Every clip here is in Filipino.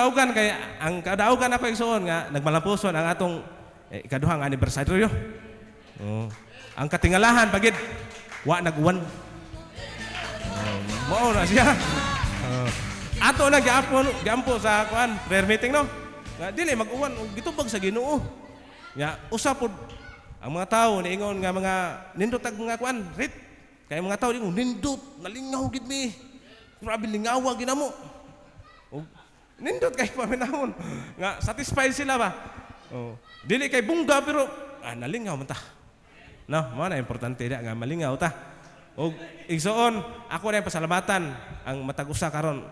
kadaugan kay ang kadaugan ako igsoon nga nagmalampuson ang atong ikaduhang anibersaryo. Oh. Ang katingalahan pagid wa nag-1. Mao na siya. Ato na giampo sa kuan prayer meeting no. Nga dili mag-uwan gitubag sa Ginoo. Nga usa pod ang mga tao niingon nga mga nindot ag mga kuan rit. Kay mga tao ingon nindot nalingaw gid mi. Grabe lingawa ginamo. Nindot kay paminahon nga satisfied sila ba. Oh. Dili kay bungga pero nalingaw man ta. No, mo na importante da nga malingaw ta. Og igsoon ako na pasalamatan ang matag usa karon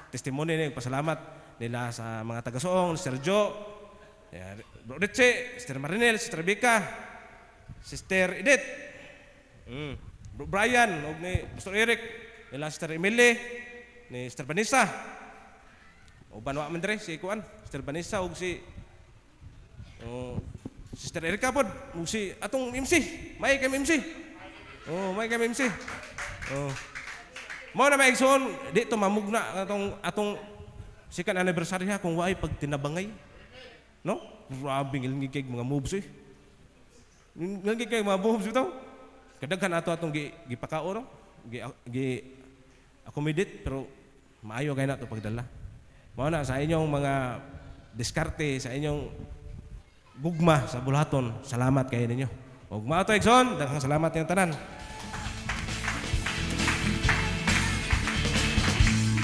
testimony ni pasalamat nila sa mga taga-suong, Sergio, Bro Richie, Sister Marinel, Sister Vika, Sister Edith, Bro Brian, og ni Pastor Eric, nila Sister Emily, ni Sister Vanessa, o banwa man dire si Kuan, Sister Vanessa og si Sister Erika pod, og si atong MC, may kay MC. Oh, may kay MC. Oh. Mao na may igsoon, di to mamugna atong second anniversary ha kung waay pag tinabangay. No? Grabe ngilingig kay mga moves eh. Ngilingig kay mga moves ito. Kadaghan ato atong gipakao no? Gi accommodate pero maayo kay nato pagdala. Mao na sa inyong mga diskarte, sa inyong gugma sa bulaton. Salamat kay ninyo. Og mao to igsoon, daghang salamat yung tanan.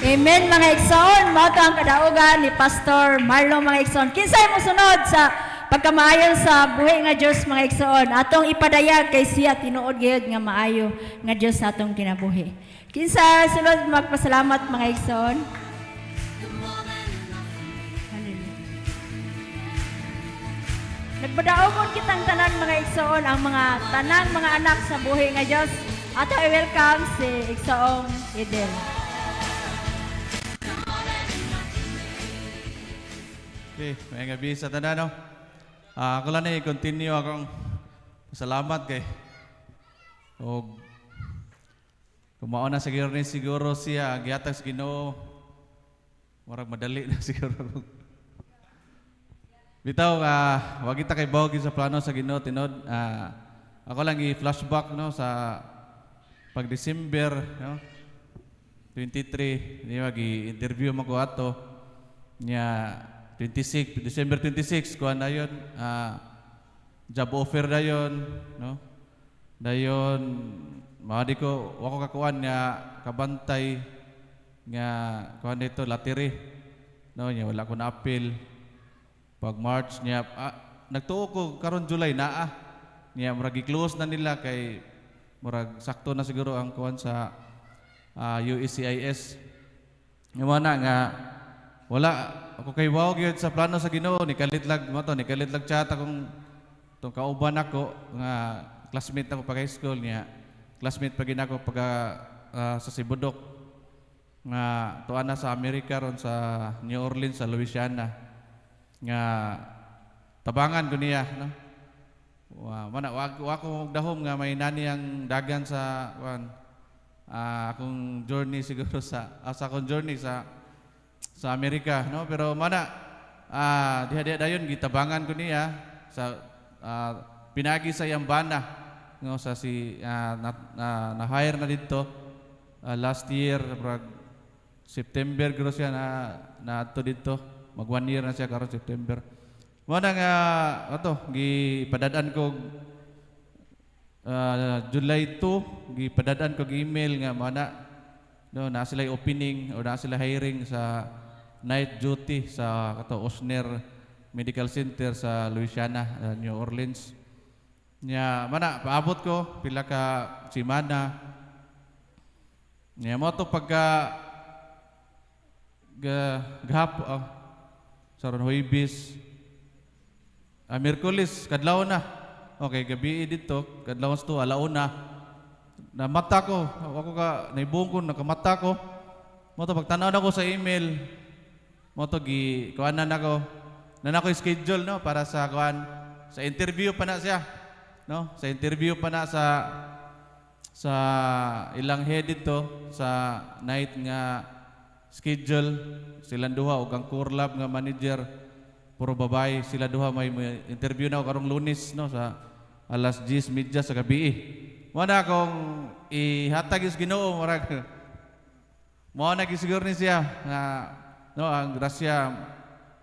Amen mga igsoon, mao to ang kadaugan ni Pastor Marlon mga igsoon. Kinsay mo sunod sa pagkamaayo sa buhi nga Dios mga igsoon, atong ipadayag kay siya tinuod gyud nga maayo nga Dios sa atong kinabuhi. Kinsa sunod magpasalamat mga igsoon? Nagbadaogon kitang tanan mga igsoon ang mga tanang mga anak sa buhi nga Dios. Ato i-welcome si Igsoong Edel. Okay, may gabi sa tanan, no? Ako lang i-continue akong salamat kay o kumaon na siguro siya gihatag sa Ginoo murag madali na siguro. Bitaw wag kita kay bawgi sa plano sa Ginoo tinod. Ako lang i-flashback no sa pag December no 23 ni magi-interview mo ko ato nya 26 December 26 kuan dayon job offer dayon no dayon maadi ko wako kakuan nga kabantay nga kuan dito latiri no nya wala ko na appeal pag March niya nagtuo ko karon July naa niya murag i-close na nila kay murag sakto na siguro ang kuan sa USCIS nga na nga wala ako kay wow gyud sa plano sa Ginoo nikalitlag mo to nikalitlag chat akong tong kauban ako nga classmate ako pag high school niya classmate pa gid ako pag sa Sibudok nga tuan na sa Amerika ron sa New Orleans sa Louisiana nga tabangan ko niya no mana wa ko dahom nga may nani ang dagan sa kuan akong journey siguro sa akong journey sa Amerika no pero mana diha dayon gitabangan ko niya sa pinagi sa Yambana no sa si na hire na dito last year September gro siya na adto dito mag 1 year na siya karon September mo na nga gipadadaan ko July 2 gipadadaan ko email nga mana no na sila opening o na sila hiring sa night duty sa Osner Medical Center sa Louisiana, New Orleans. Nya mana paabot ko pila ka semana. Nya mo to pagka gahap saron Huwebes Miyerkules kadlaw na. Okay, gabi dito kadlaw to alauna. Na mata ko, ako ka naibungkon nakamata ko. Mo to pagtanaw na ko sa email. Mo to kuanan ako. Na ako schedule no para sa kuan sa interview pa na siya. No? Sa interview pa na sa ilang head dito sa night nga schedule, silang duha ug ang core lab nga manager puro babae, sila duha may interview na ako karong Lunes no sa alas 10:30 sa gabi. Wala akong ihatag is Ginoo marag. Mo na gisiguro ni siya nga no ang grasya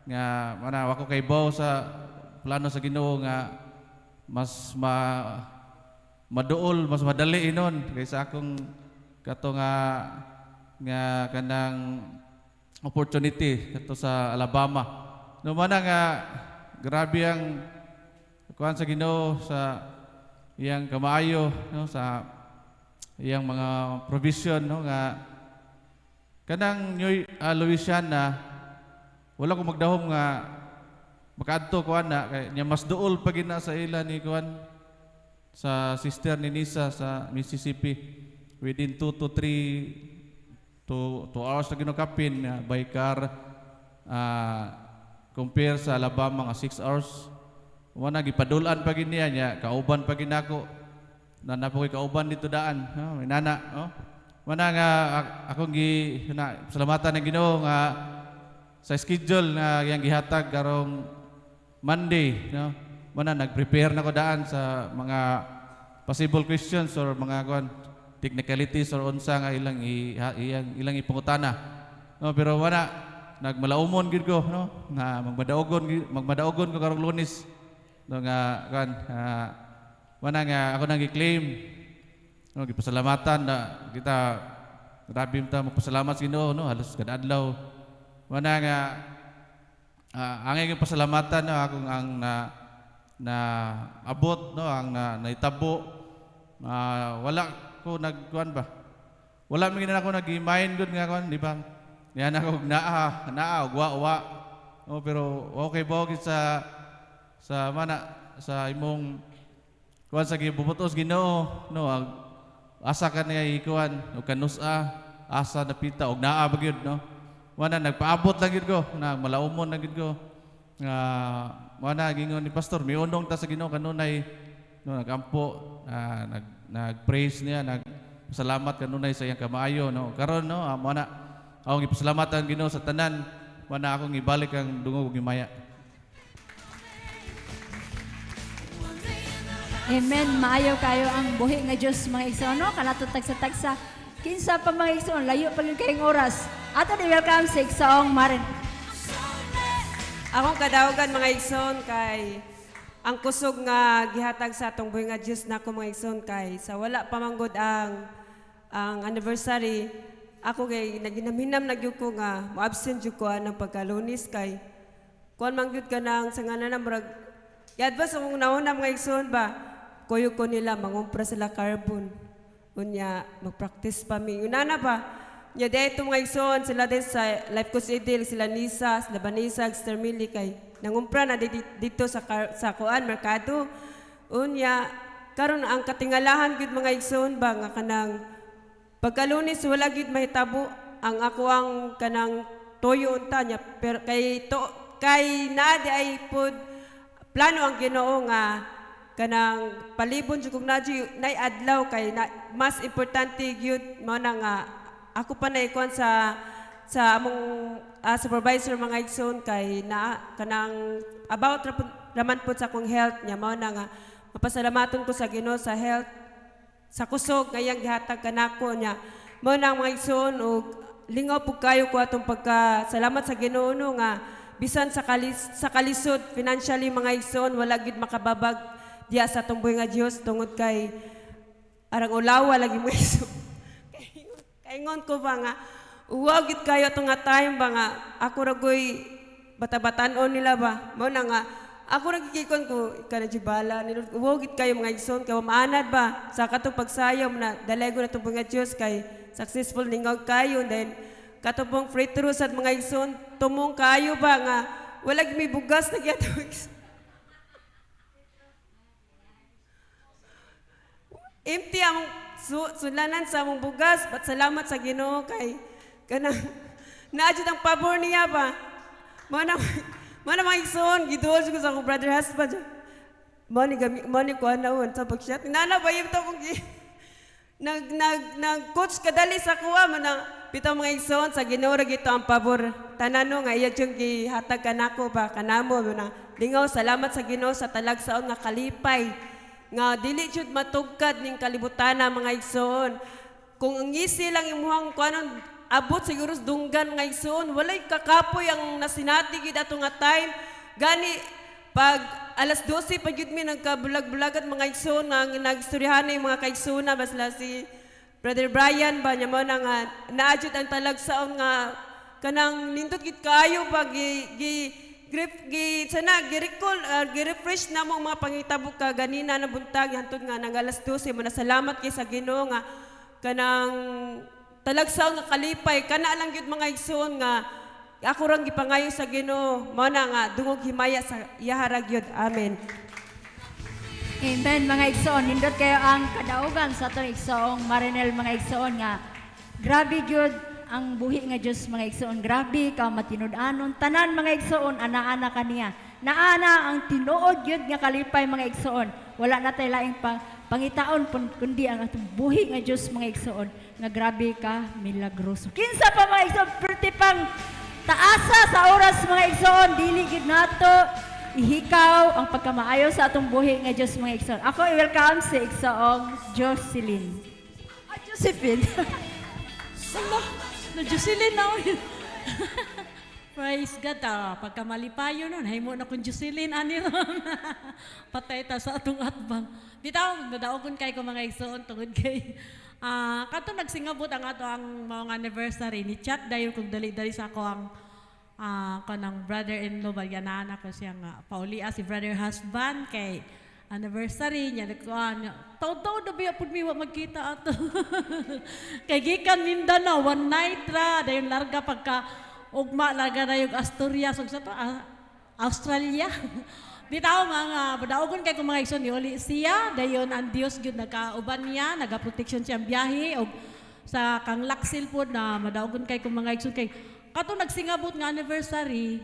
nga mana wako kay Bo sa plano sa Ginoo nga mas maduol, mas madali inon kaysa akong kato nga kanang opportunity kato sa Alabama. No mana nga grabe ang kuan sa Ginoo sa iyang kamaayo no sa iyang mga provision no nga kanang Louisiana wala ko magdahom nga makaadto kuan na kay nya mas duol pa gina sa ila ni kuan sa sister ni Nisa sa Mississippi within 2 to 3 2 hours na ginokapin by car compare sa Alabama nga 6 hours wala gipadulan pa gid niya kauban pa ginako na napoy kauban dito daan may nana no wala nga akong salamatan ng Ginoo nga sa schedule na yang gihatag karong Monday, no? Mana nag-prepare na ko daan sa mga possible questions or mga technicalities or unsa nga ilang ipangutana. No, pero wala nagmalaumon gid ko, no? Nga magmadaogon ko karong Lunes. No nga wala nga ako nang i-claim. No, gipasalamatan na kita grabe ta magpasalamat sa Ginoo, no? Halos kada adlaw. Wala nga ang iyong pasalamatan no, akong ang na abot no ang naitabo wala ko nagkuan ba wala mi na ako nag-mind good nga kuan di ba yan ako naa wa oh, pero okay ba sa mana sa imong kuan sa gibubutos Ginoo no asa ka na ikuan ug kanusa asa napita og naa ba gyud no wala nagpaabot lang gid ko na malaumon lang gid ko nga wala gingon ni pastor miunong ta sa Ginoo kanunay no nagampo nag-praise niya salamat kanunay sa iyang kamaayo no karon no wala akong ipasalamatan Ginoo sa tanan wala akong ibalik ang dungog ug himaya. Amen. Maayo kayo ang buhi nga Dios mga igsoon no kanato tagsa kinsa pa mga igsoon layo pa gyud kayong oras. Ato ni welcome sa Igsoong Marin. Akong kadaugan mga igsoon kay ang kusog nga gihatag sa atong buhi nga Dios nako mga igsoon kay sa wala pa manggod ang anniversary ako kay naginamhinam nagyud ko nga mo-absent jud ko ang pagka-Lunes kay kuan man gyud kanang sa nganan murag yadbas ang nauna mga igsoon ba kuyo ko nila mangumpra sila carbon unya mag-practice pa mi unana ba nya dito mga igsoon sila din sa Life Coach Edil, sila Nisa, sila Vanessa, Sister Millie kay nangumpra na dito sa kuan merkado. Unya karon ang katingalahan gid mga igsoon ba nga kanang pagka-Lunes wala gid mahitabo ang ako ang kanang toyo unta nya pero kay nadi ay pud plano ang Ginoo nga kanang palibon jud kog nay adlaw kay mas importante gyud mo na nga ako pa naikuan sa among supervisor mga igsoon kay kanang about raman po sa akong health niya mao na nga mapasalamaton ko sa Ginoo sa health sa kusog ngayang gihatag kanako niya mao na mga igsoon ug lingaw pug kayo ko atong pagkasalamat sa Ginoo no nga bisan sa kalisod financially mga igsoon wala gid makababag diya sa atong buhi nga Dios tungod kay arang ulawa lagi mo igsoon. Ingon ko ba nga, uwag gid kayo itong nga time ba nga, ako ragoy bata-batanon nila ba? Mo na nga, ako nagkikikon ko, ikanadjibala, uwag gid kayo mga igsoon, kaya maanad ba? Sa katong pagsayom na dalego na itong mga Diyos kay successful ningog kayo, then katong free through sa mga igsoon, tumong kayo ba nga, wala may bugas na gyatong igsoon. Empty ang sulanan sa among bugas, but salamat sa Ginoo kay kanang naadjud ang pabor niya ba. Mana mga igsoon giduol ko sa akong brother husband. Mani ko anaon sa pagshot. Nana ba yung to kung nag coach kadali sa kuha man bitaw mga igsoon sa Ginoo ra gito ang pabor. Tanano nga iya jud gihatag kanako ba kanamo na. Lingaw salamat sa Ginoo sa talagsaon nga kalipay nga dili jud matugkad ning kalibutan mga igsoon. Kung ang ngisi lang imuhang kuanon abot siguro sa dunggan mga igsoon, walay kakapoy ang nasinati gid ato nga time. Gani pag alas 12 pag yun mi nagkabulag-bulagat mga igsoon nga nagstoryahan na yung mga kaigsoona basla si Brother Brian ba niya mo na nga naadjud ang talagsaon nga kanang nindot gid kayo pag gi-refresh na mo mga pangitabo ka ganina na buntag hantod nga nang alas 12 mo na salamat kay sa Ginoo nga kanang talagsaon nga kalipay kana lang gyud mga igsoon nga ako rang gipangayo sa Ginoo mao na nga dungog himaya sa iyaharag gyud. Amen. Amen mga igsoon, nindot kayo ang kadaugan sa atong igsoong Marinel mga igsoon nga grabe gyud ang buhi nga Dios mga igsoon, grabe ka matinud-anon tanan mga igsoon ana-ana kaniya. Naana ang tinuod gyud nga kalipay mga igsoon. Wala na tay laing pangitaon kundi ang atong buhi nga Dios mga igsoon nga grabe ka milagroso. Kinsa pa mga igsoon perti pang taasa sa oras mga igsoon dili gid nato ihikaw ang pagkamaayo sa atong buhi nga Dios mga igsoon. Ako i-welcome si igsoong Jocelyn. Josephine. Na Jocelyn na Praise God pagka malipayo nun, haymo na kung Jocelyn ani ron. Patay ta sa atong atbang. Bitaw nadaogon kay ko mga igsoon tungod kay kato nagsingabot ang ato ang mga anniversary ni chat dayon kung dali-dali sa ako ang kanang brother-in-law ba yanana ko siya nga paulia si brother husband kay anniversary niya nagkuan taw-taw na biya pud mi wa magkita ato. Kay gikan Mindanao one night ra dayon larga pagka ugma larga na yung Asturias ug sa to Australia. Bitaw mga badaogon kay kung mga igsoon ni uli siya dayon ang Dios gyud nagauban niya nagaproteksyon siya ang biyahe og sa kang laksil pod na madaogon kay kung mga igsoon kay kato nagsingabot nga anniversary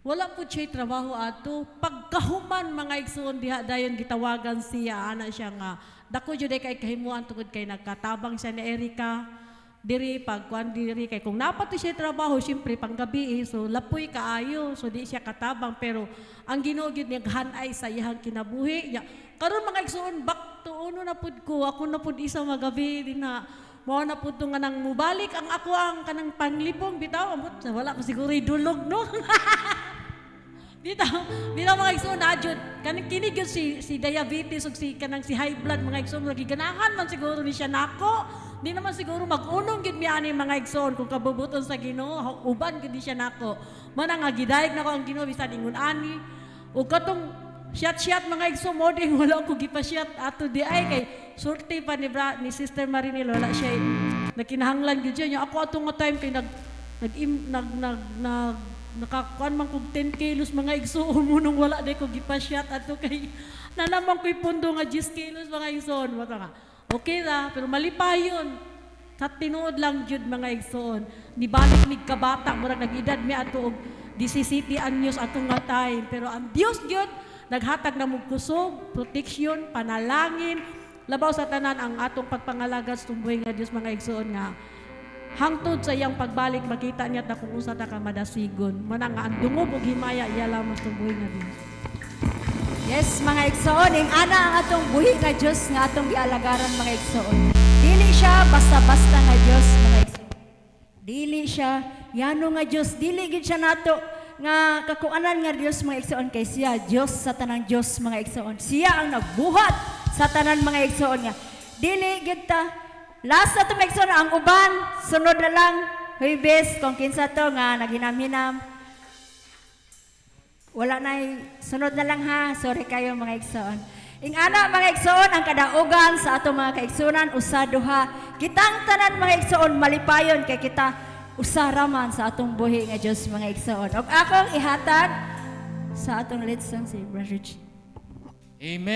wala po siya trabaho ato. Pagkahuman mga igsoon diha dayon gitawagan siya ana siya nga dako jud kay kahimuan tungod kay nagkatabang siya ni Erica diri pagkuan diri kay kung napato siya trabaho syempre panggabi so lapoy kaayo so di siya katabang pero ang Ginoo gyud naghanay sa iyang kinabuhi nya karon mga igsoon back to uno na pud ko ako na pud isa magabi din na mao na pud nga nang mubalik ang ako ang kanang panglipong bitaw amot wala ko siguro idulog no. Bitaw mga igsoon adjud kanang kini gyud si diabetes ug si kanang si high blood mga igsoon lagi ganahan man siguro ni siya nako. Di naman siguro mag-unong gid mi ani mga igsoon kung kabubuton sa Ginoo uban gid siya nako. Man nga gidayeg nako ang Ginoo bisan ingon ani ug katong shot mga igsoon mo ding wala ko gipa-shot ato di ay kay surti pa ni Sister Marinel wala siya nakinahanglan gid siya ako atong nga time kay nakakuan man kog 10 kilos mga igsoon mo nung wala day ko gipa-shot ato kay nanaman ko'y pundo nga 10 kilos mga igsoon mo nga okay ra pero malipayon sa tinuod lang jud mga igsoon nibalik mig kabata murag nag-edad mi ato og 17 anyos atong nga time pero ang Dios jud naghatag na mong kusog, proteksyon, panalangin, labaw sa tanan ang atong pagpangalaga sa tumbuhay nga Dios mga igsoon nga hangtod sa iyang pagbalik makita niya ta kung usa ta ka madasigon man nga ang dungob ug himaya iya lamang sa tumbuhay nga Dios. Yes mga igsoon, ing ana ang atong buhi nga Dios nga atong gialagaran mga igsoon. Dili siya basta-basta nga Dios mga igsoon. Dili siya yano nga Dios, dili gid siya nato nga kakuanan nga Dios mga igsoon kay siya Dios sa tanang Dios mga igsoon. Siya ang nagbuhat sa tanan mga igsoon nga. Dili gid ta last sa mga igsoon ang uban sunod na lang Huwebes kung kinsa to nga naghinam-hinam. Wala na sunod na lang ha. Sorry kayo mga igsoon. Ing ana mga igsoon ang kadaugan sa atong mga kaigsunan usa duha. Kitang tanan mga igsoon malipayon kay kita usaraman sa atong buhi nga Dios mga igsoon. Og akong ihatag sa atong lead song si Brother G. Amen.